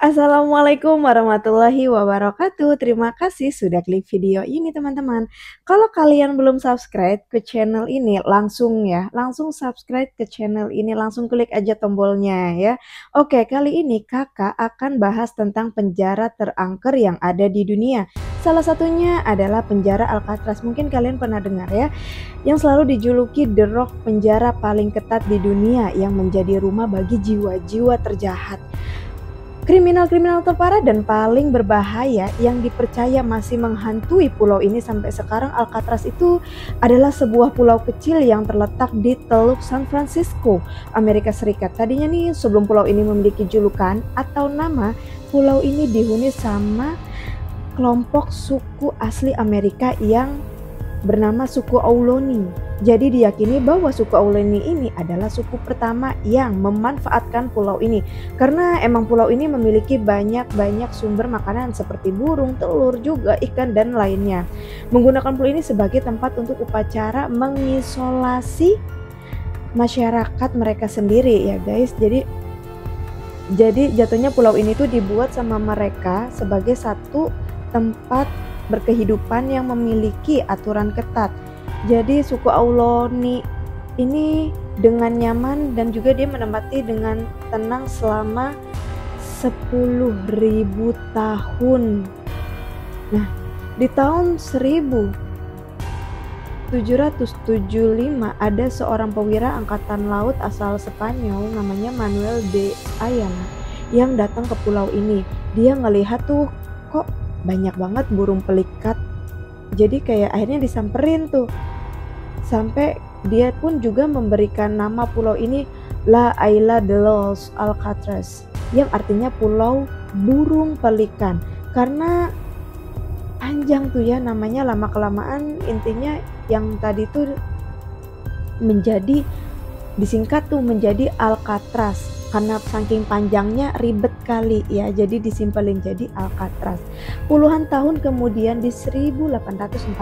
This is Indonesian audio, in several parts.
Assalamualaikum warahmatullahi wabarakatuh. Terima kasih sudah klik video ini teman-teman. Kalau kalian belum subscribe ke channel ini, langsung subscribe ke channel ini, langsung klik aja tombolnya ya. Oke, kali ini kakak akan bahas tentang penjara terangker yang ada di dunia. Salah satunya adalah penjara Alcatraz. Mungkin kalian pernah dengar ya, yang selalu dijuluki The Rock, penjara paling ketat di dunia yang menjadi rumah bagi jiwa-jiwa terjahat. Kriminal-kriminal terparah dan paling berbahaya yang dipercaya masih menghantui pulau ini sampai sekarang. Alcatraz itu adalah sebuah pulau kecil yang terletak di Teluk San Francisco, Amerika Serikat. Tadinya nih sebelum pulau ini memiliki julukan atau nama, pulau ini dihuni sama kelompok suku asli Amerika yang bernama suku Ohlone. Jadi diyakini bahwa suku Ohlone ini adalah suku pertama yang memanfaatkan pulau ini. Karena emang pulau ini memiliki banyak sumber makanan seperti burung, telur, juga ikan dan lainnya. Menggunakan pulau ini sebagai tempat untuk upacara mengisolasi masyarakat mereka sendiri ya guys. Jadi jatuhnya pulau ini tuh dibuat sama mereka sebagai satu tempat berkehidupan yang memiliki aturan ketat. Jadi suku Ohlone ini dengan nyaman dan juga dia menempati dengan tenang selama 10.000 tahun. Nah, di tahun 1775 ada seorang pewira angkatan laut asal Spanyol namanya Manuel de Ayala yang datang ke pulau ini. Dia ngelihat tuh kok banyak banget burung pelikat, jadi kayak akhirnya disamperin tuh, sampai dia pun juga memberikan nama pulau ini La Isla de los Alcatraz, yang artinya pulau burung pelikan. Karena panjang tuh ya namanya, lama kelamaan intinya yang tadi tuh menjadi disingkat tuh menjadi Alcatraz. Karena saking panjangnya ribet kali ya, jadi disimpelin jadi Alcatraz. Puluhan tahun kemudian di 1848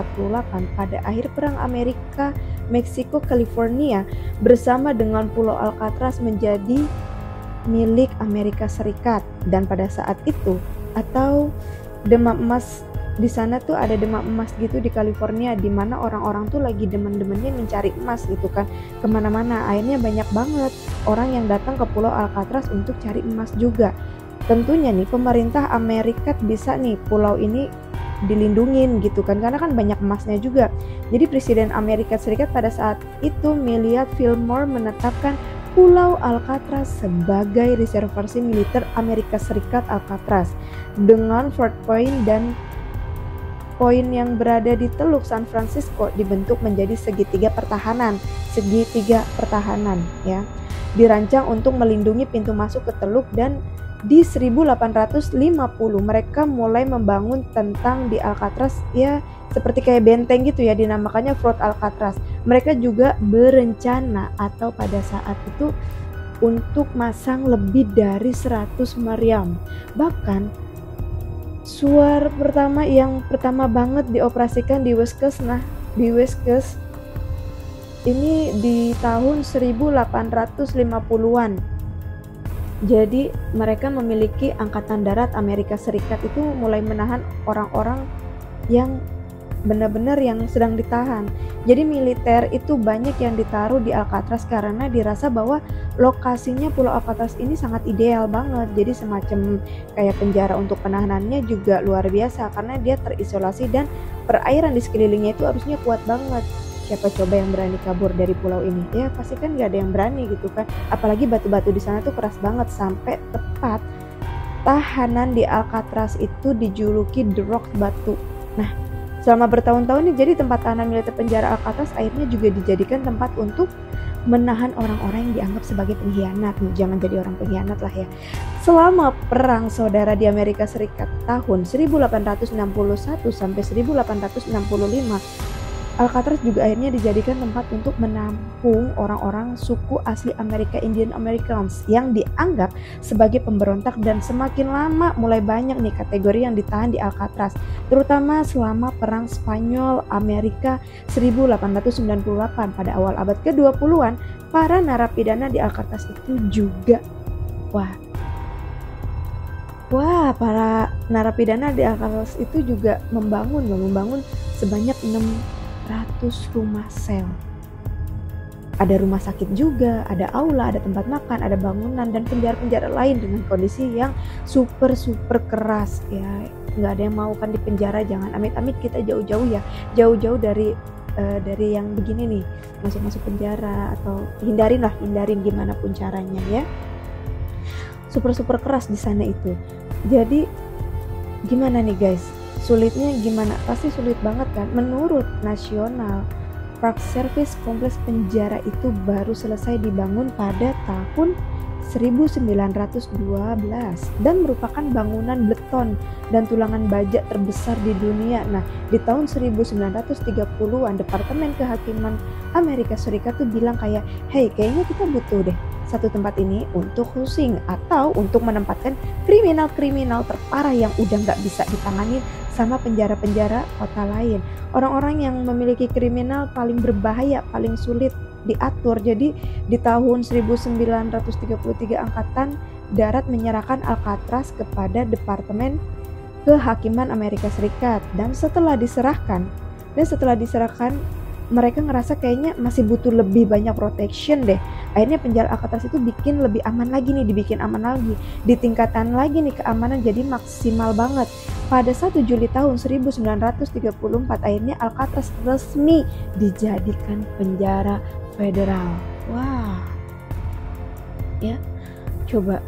pada akhir perang Amerika Meksiko California bersama dengan Pulau Alcatraz menjadi milik Amerika Serikat. Dan pada saat itu atau demam emas, di sana tuh ada demam emas gitu di California, di mana orang-orang tuh lagi demen-demennya mencari emas gitu kan kemana-mana. Akhirnya banyak banget orang yang datang ke Pulau Alcatraz untuk cari emas juga. Tentunya nih pemerintah Amerika bisa nih pulau ini dilindungin gitu kan, karena kan banyak emasnya juga. Jadi Presiden Amerika Serikat pada saat itu Millard Fillmore menetapkan Pulau Alcatraz sebagai reservasi militer Amerika Serikat. Alcatraz dengan Fort Point dan poin yang berada di Teluk San Francisco dibentuk menjadi segitiga pertahanan ya. Dirancang untuk melindungi pintu masuk ke teluk, dan di 1850 mereka mulai membangun tentang di Alcatraz ya, seperti kayak benteng gitu ya, dinamakannya Fort Alcatraz. Mereka juga berencana atau pada saat itu untuk masang lebih dari 100 meriam. Bahkan suar yang pertama banget dioperasikan di West Coast. Nah, di West Coast ini di tahun 1850-an. Jadi mereka memiliki angkatan darat Amerika Serikat itu mulai menahan orang-orang yang benar-benar yang sedang ditahan. Jadi militer itu banyak yang ditaruh di Alcatraz karena dirasa bahwa lokasinya Pulau Alcatraz ini sangat ideal banget. Jadi semacam kayak penjara untuk penahanannya juga luar biasa karena dia terisolasi dan perairan di sekelilingnya itu harusnya kuat banget. Siapa coba yang berani kabur dari pulau ini? Ya pasti kan gak ada yang berani gitu kan. Apalagi batu-batu di sana tuh keras banget, sampai tepat tahanan di Alcatraz itu dijuluki The Rock, batu. Nah, selama bertahun-tahun ini jadi tempat tahanan militer penjara Alcatraz akhirnya juga dijadikan tempat untuk menahan orang-orang yang dianggap sebagai pengkhianat. Jangan jadi orang pengkhianat lah ya. Selama perang saudara di Amerika Serikat tahun 1861 sampai 1865, Alcatraz juga akhirnya dijadikan tempat untuk menampung orang-orang suku asli Amerika, Indian Americans, yang dianggap sebagai pemberontak. Dan semakin lama mulai banyak nih kategori yang ditahan di Alcatraz, terutama selama perang Spanyol Amerika 1898. Pada awal abad ke-20-an, para narapidana di Alcatraz itu juga Wah, para narapidana di Alcatraz itu juga membangun sebanyak 600 rumah sel. Ada rumah sakit juga, ada aula, ada tempat makan, ada bangunan, dan penjara-penjara lain dengan kondisi yang super keras ya. Nggak ada yang mau kan di penjara, jangan amit-amit kita jauh-jauh ya, jauh-jauh dari yang begini nih, masuk penjara, atau hindarin gimana pun caranya ya. Super keras di sana itu. Jadi gimana nih guys? Sulitnya gimana? Pasti sulit banget kan? Menurut National Park Service, kompleks penjara itu baru selesai dibangun pada tahun 1912 dan merupakan bangunan beton dan tulangan baja terbesar di dunia. Nah, di tahun 1930-an Departemen Kehakiman Amerika Serikat tuh bilang kayak, "Hey, kayaknya kita butuh deh satu tempat ini untuk housing atau untuk menempatkan kriminal-kriminal terparah yang udah nggak bisa ditangani sama penjara-penjara kota lain. Orang-orang yang memiliki kriminal paling berbahaya, paling sulit diatur." Jadi di tahun 1933 Angkatan Darat menyerahkan Alcatraz kepada Departemen Kehakiman Amerika Serikat, dan setelah diserahkan mereka ngerasa kayaknya masih butuh lebih banyak protection deh. Akhirnya penjara Alcatraz itu dibikin aman lagi, ditingkatkan lagi nih keamanan jadi maksimal banget. Pada 1 Juli tahun 1934 akhirnya Alcatraz resmi dijadikan penjara federal. Wah. Ya, coba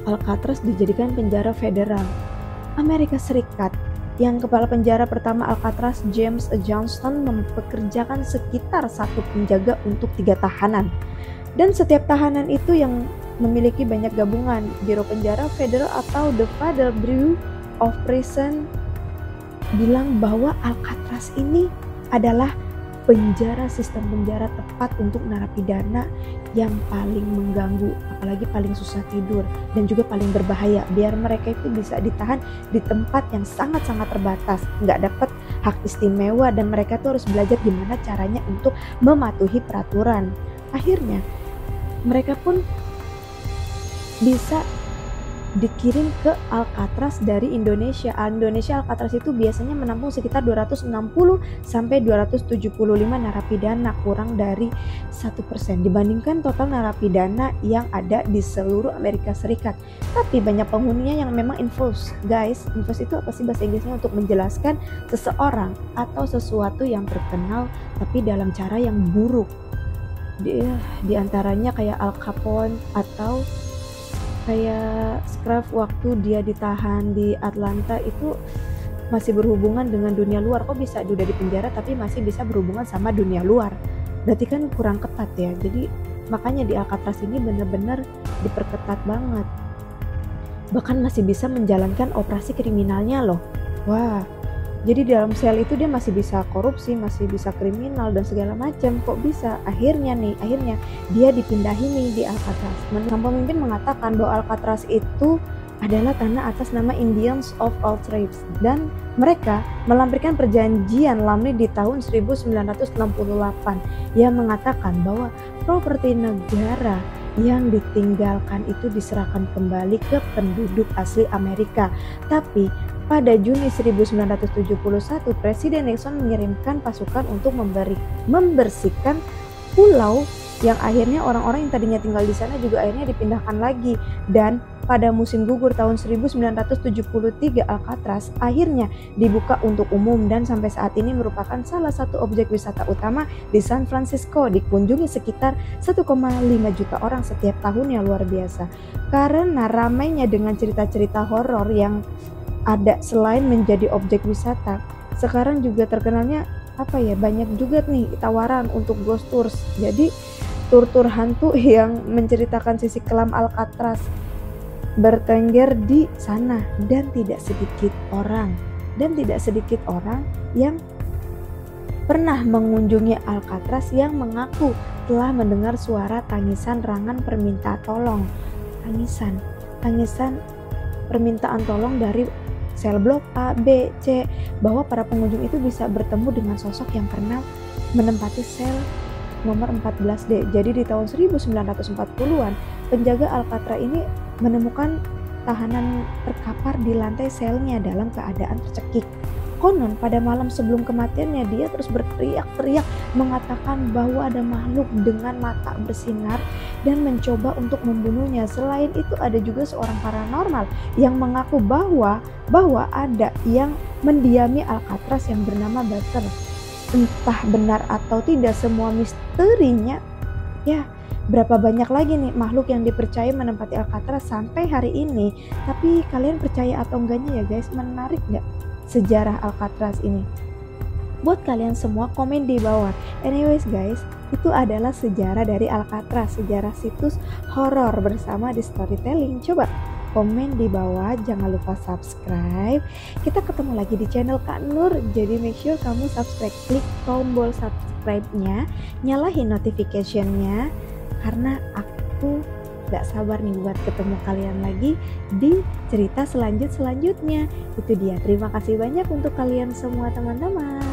Alcatraz dijadikan penjara federal. Amerika Serikat, yang kepala penjara pertama Alcatraz, James Johnston, mempekerjakan sekitar 1 penjaga untuk 3 tahanan. Dan setiap tahanan itu yang memiliki banyak gabungan. Biro Penjara Federal atau the Federal Bureau of Prison bilang bahwa Alcatraz ini adalah sistem penjara tepat untuk narapidana yang paling mengganggu, apalagi paling susah tidur dan juga paling berbahaya, biar mereka itu bisa ditahan di tempat yang sangat-sangat terbatas, nggak dapat hak istimewa, dan mereka tuh harus belajar gimana caranya untuk mematuhi peraturan. Akhirnya mereka pun bisa dikirim ke Alcatraz dari Indonesia. Alcatraz itu biasanya menampung sekitar 260 sampai 275 narapidana, kurang dari 1% dibandingkan total narapidana yang ada di seluruh Amerika Serikat. Tapi banyak penghuninya yang memang infos. Guys, infos itu apa sih bahasa Inggrisnya untuk menjelaskan seseorang atau sesuatu yang terkenal tapi dalam cara yang buruk. Di antaranya kayak Al Capone atau kayak Scruff waktu dia ditahan di Atlanta itu masih berhubungan dengan dunia luar. Kok bisa udah di penjara tapi masih bisa berhubungan sama dunia luar? Berarti kan kurang ketat ya. Jadi makanya di Alcatraz ini benar-benar diperketat banget. Bahkan masih bisa menjalankan operasi kriminalnya loh. Wah, jadi dalam sel itu dia masih bisa korupsi, masih bisa kriminal dan segala macam. Kok bisa? Akhirnya dia dipindahin nih di Alcatraz. Sang pemimpin mengatakan bahwa Alcatraz itu adalah tanah atas nama Indians of all tribes, dan mereka melampirkan perjanjian Lamni di tahun 1968 yang mengatakan bahwa properti negara yang ditinggalkan itu diserahkan kembali ke penduduk asli Amerika. Tapi pada Juni 1971, Presiden Nixon mengirimkan pasukan untuk membersihkan pulau yang akhirnya orang-orang yang tadinya tinggal di sana juga akhirnya dipindahkan lagi. Dan pada musim gugur tahun 1973, Alcatraz akhirnya dibuka untuk umum dan sampai saat ini merupakan salah satu objek wisata utama di San Francisco. Dikunjungi sekitar 1,5 juta orang setiap tahunnya, luar biasa. Karena ramainya dengan cerita-cerita horor yang ada selain menjadi objek wisata, sekarang juga terkenalnya banyak juga nih tawaran untuk ghost tours. Jadi tur-tur hantu yang menceritakan sisi kelam Alcatraz bertengger di sana, dan tidak sedikit orang yang pernah mengunjungi Alcatraz yang mengaku telah mendengar suara tangisan rangan permintaan tolong. Tangisan permintaan tolong dari sel blok A, B, C, bahwa para pengunjung itu bisa bertemu dengan sosok yang pernah menempati sel nomor 14D. Jadi di tahun 1940-an, penjaga Alcatraz ini menemukan tahanan terkapar di lantai selnya dalam keadaan tercekik. Konon pada malam sebelum kematiannya dia terus berteriak-teriak mengatakan bahwa ada makhluk dengan mata bersinar dan mencoba untuk membunuhnya. Selain itu ada juga seorang paranormal yang mengaku bahwa ada yang mendiami Alcatraz yang bernama Buster. Entah benar atau tidak semua misterinya, ya berapa banyak lagi nih makhluk yang dipercaya menempati Alcatraz sampai hari ini. Tapi kalian percaya atau enggaknya ya guys, menarik nggak sejarah Alcatraz ini? Buat kalian semua komen di bawah. Anyways guys, itu adalah sejarah dari Alcatraz, sejarah situs horor bersama di storytelling. Coba komen di bawah, jangan lupa subscribe. Kita ketemu lagi di channel Kak Nur, jadi make sure kamu subscribe, klik tombol subscribe-nya, nyalahin notification-nya, karena aku gak sabar nih buat ketemu kalian lagi di cerita selanjutnya. Itu dia, terima kasih banyak untuk kalian semua teman-teman.